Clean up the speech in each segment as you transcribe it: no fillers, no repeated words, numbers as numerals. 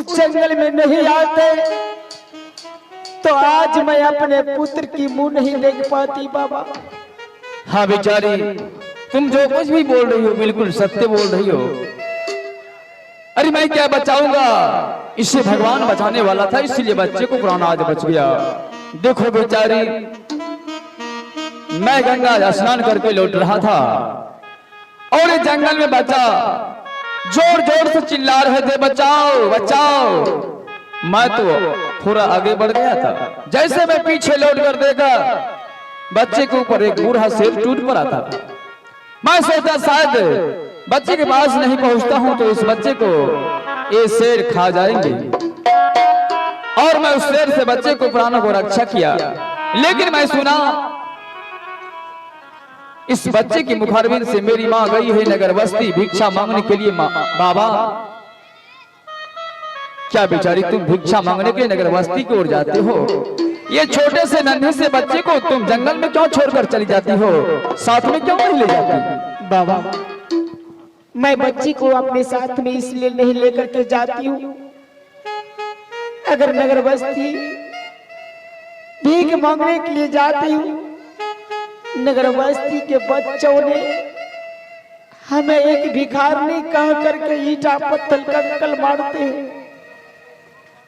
उस जंगल में नहीं आते तो आज मैं अपने पुत्र की मुंह नहीं देख पाती बाबा। हाँ बेचारी, तुम जो कुछ भी बोल रही हो बिल्कुल सत्य बोल रही हो। अरे मैं क्या बचाऊंगा, इससे भगवान बचाने वाला था, इसलिए बच्चे को प्राण आज बच गया। देखो बेचारी, मैं गंगा स्नान करके लौट रहा था और ये जंगल में बच्चा जोर जोर से चिल्ला रहे थे, बचाओ बचाओ। मैं तो थोड़ा आगे बढ़ गया था, जैसे मैं पीछे लौट कर देखा बच्चे के ऊपर एक बूढ़ा शेर टूट पड़ा था। मैं सोचा शायद बच्चे के पास नहीं पहुंचता हूं तो इस बच्चे को ये शेर खा जाएंगे, और मैं उस शेर से बच्चे को प्राणों को रक्षा किया। लेकिन मैं सुना इस बच्चे की मुखारबिंद से मेरी मां गई है नगर बस्ती भिक्षा मांगने के लिए। बाबा, क्या बेचारी तुम भिक्षा मांगने के लिए नगर बस्ती की ओर जाते हो? ये छोटे से नन्हे से बच्चे को तुम जंगल में क्यों छोड़कर चली जाती हो, साथ में क्यों नहीं ले जाती? बाबा, मैं बच्ची को अपने साथ में इसलिए नहीं लेकर के जाती हूँ, अगर नगर बस्ती भीख मांगने के लिए जाती हूँ, नगर बस्ती के बच्चों ने हमें एक भिखारी कह करके ईटा पत्थर कंकल मारते हैं।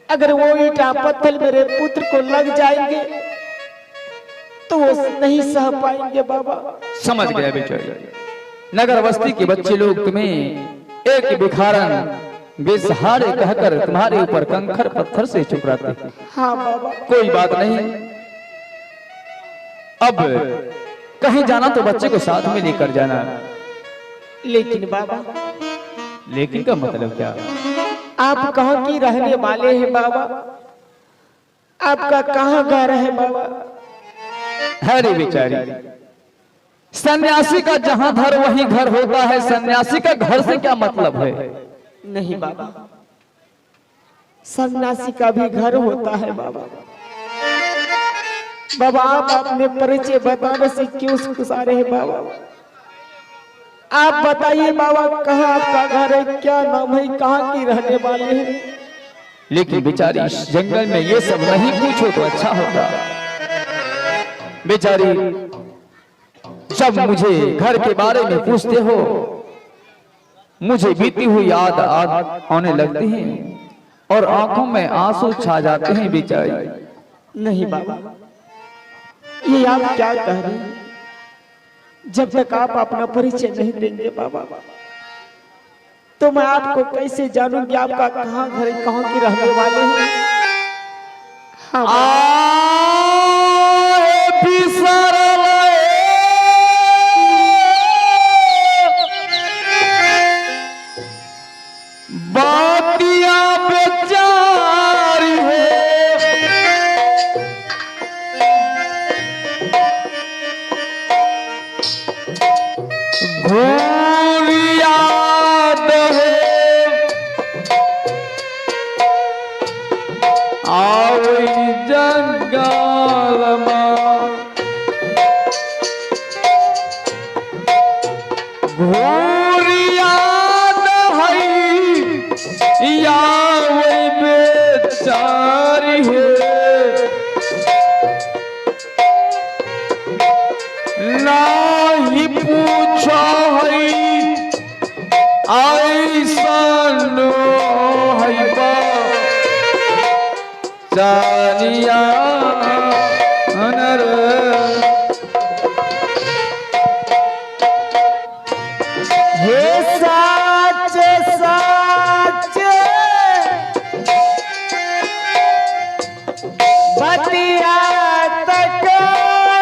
अगर वो ईटा पत्थर मेरे पुत्र को लग जाएंगे तो वो नहीं सह पाएंगे बाबा। समझ गया बेचारी, नगर बस्ती के बच्चे लोग तुम्हें एक भिखारन बेसहारे कहकर तुम्हारे ऊपर कंकर पत्थर से चुपराते हैं। हाँ बाबा। कोई बात नहीं, अब कहीं जाना तो बच्चे को साथ में लेकर जाना। लेकिन बाबा, लेकिन का मतलब क्या? आप कहाँ की रहने वाले हैं बाबा? आपका कहाँ घर है बाबा? अरे बेचारी, सन्यासी का जहां घर वहीं घर होता है, सन्यासी का घर से क्या मतलब है? नहीं बाबा, सन्यासी का भी घर होता है बाबा। बाबा, आप अपने परिचय बताने से क्यों खुशा रहे बाबा? आप बताइए बाबा, कहाँ आपका घर है, क्या नाम है, कहाँ की रहने वाले हैं? लेकिन बेचारी, इस जंगल में ये सब नहीं पूछो तो अच्छा होता। बेचारी, जब मुझे घर के बारे में पूछते हो मुझे बीती हुई याद आने लगती है और आंखों में आंसू छा जाते हैं बेचारी। नहीं बाबा, ये आप क्या कह रहे हैं? जब तक आप अपना परिचय नहीं देंगे बाबा तो मैं आपको कैसे जानूंगी आपका कहाँ घर है, कहाँ की रहने वाले हैं? हाँ बातिया बेचारी भूल याद है आवई जंगल भूल याद है यावई बेचारी नाही पूछा ऐसन जानिया हे साच साच बतिया तक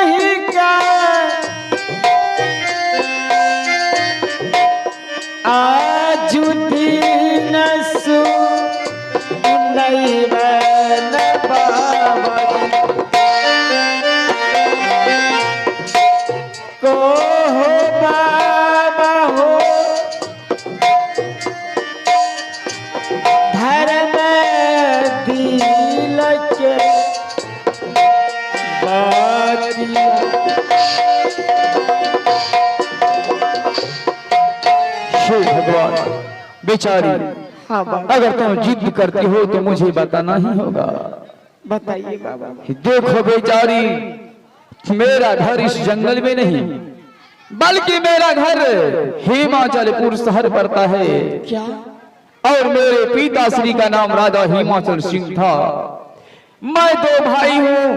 ही क्या आज दिन सु नहीं बन बाबा को हो बाबा हो धर्म दिल के बातिया। हे भगवान, बेचारी हाँ बाबा। अगर तुम जिद करती हो तो मुझे बताना ही होगा। बताइए बाबा। देखो बेचारी, मेरा घर इस जंगल में नहीं बल्कि मेरा घर हिमाचलपुर शहर पड़ता है। क्या? और मेरे पिताश्री का नाम राजा हिमाचल सिंह था। मैं दो भाई हूँ,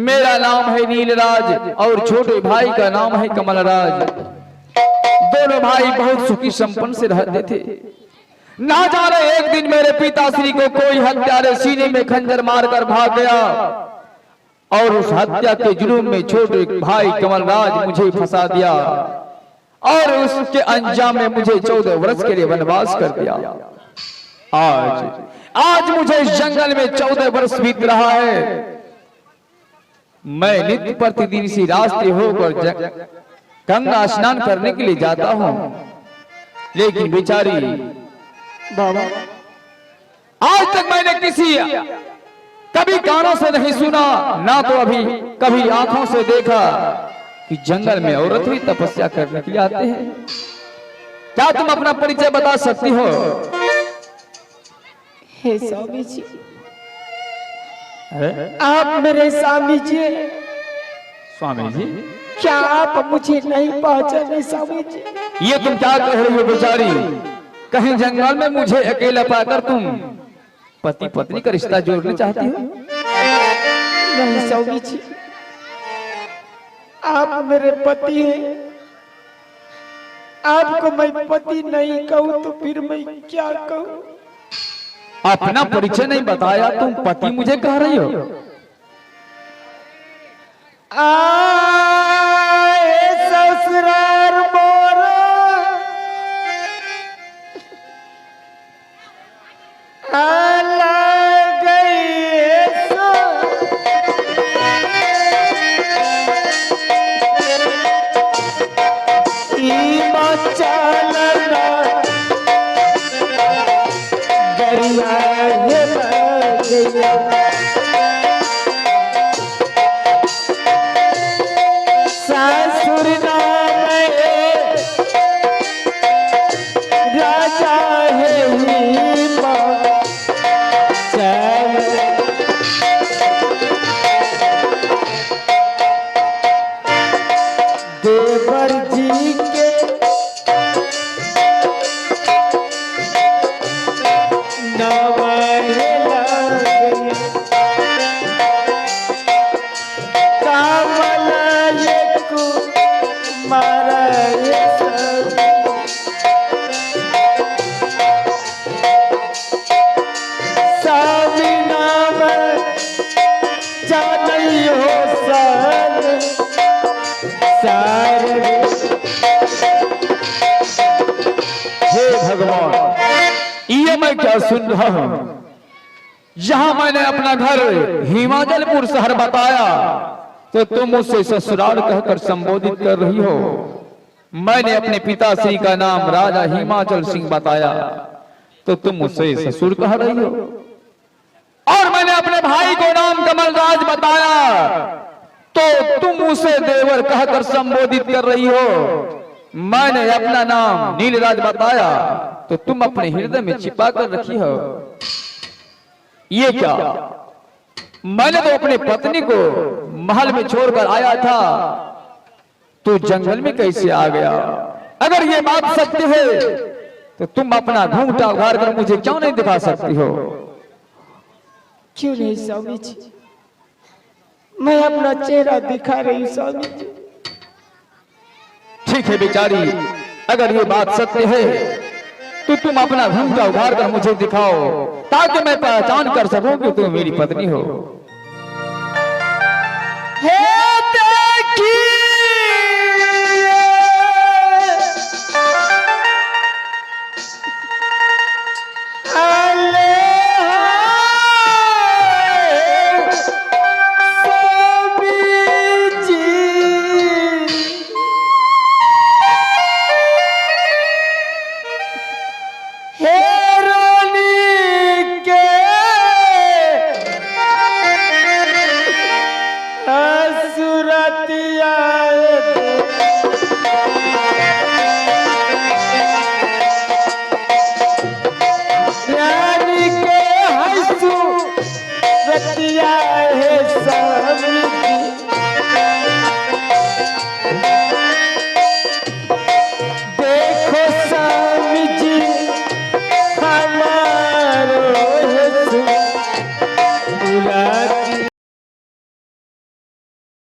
मेरा नाम है नीलराज और छोटे भाई का नाम है कमलराज। दोनों भाई बहुत सुखी संपन्न से रहते थे। ना जाने एक दिन मेरे पिताश्री को कोई हत्यारे सीने में खंजर मारकर भाग गया और उस हत्या के जुर्म में छोटे भाई कमलराज मुझे फंसा दिया और उसके अंजाम में मुझे 14 वर्ष के लिए वनवास कर दिया। आज मुझे इस जंगल में 14 वर्ष बीत रहा है। मैं नित्य प्रतिदिन इसी रास्ते होकर गंगा स्नान करने के लिए जाता हूँ, लेकिन बेचारी बाबा, आज तक मैंने कभी कानों से नहीं सुना, ना तो अभी कभी आंखों से देखा कि जंगल में औरत भी तपस्या करने के लिए आते हैं। क्या तुम अपना परिचय बता सकती हो? हे स्वामी जी, आप मेरे स्वामी जी। स्वामी जी, क्या आप मुझे नहीं पहचाने स्वामी जी? ये तुम क्या कह रही हो बेचारी? कहीं जंगल में मुझे अकेला पाकर तुम पति पत्नी का रिश्ता जोड़ना चाहती हो? नहीं स्वामी जी, आप मेरे पति हैं। आपको मैं पति नहीं कहूँ तो फिर मैं क्या कहूँ? अपना परिचय नहीं बताया, तुम पति मुझे कह रही हो? आए ससुराल मोरा मैं क्या सुन रहा हूं? जहां मैंने अपना घर हिमाचलपुर शहर बताया तो तुम मुझसे ससुराल कहकर संबोधित कर रही हो। मैंने अपने पिताश्री का नाम राजा हिमाचल सिंह बताया तो तुम मुझसे ससुर कह रही हो। और मैंने अपने भाई को नाम कमलराज बताया तो तुम उसे देवर कहकर संबोधित कर रही हो। मैंने अपना नाम नीलराज बताया तो तुम अपने हृदय में छिपा कर रखी हो। ये क्या? मैंने तो अपनी पत्नी को महल में छोड़कर आया था, तू जंगल में कैसे आ गया? अगर ये बात सत्य है तो तुम अपना घूंघटा उघाड़ कर मुझे क्यों नहीं दिखा सकती हो? क्यों नहीं स्वामी जी, मैं अपना चेहरा दिखा रही हूँ स्वामी जी। ठीक है बेचारी, अगर ये बात सत्य है तो तुम अपना घूंघटा उघाड़ कर मुझे दिखाओ ताकि मैं पहचान कर सकूं कि तुम मेरी पत्नी हो।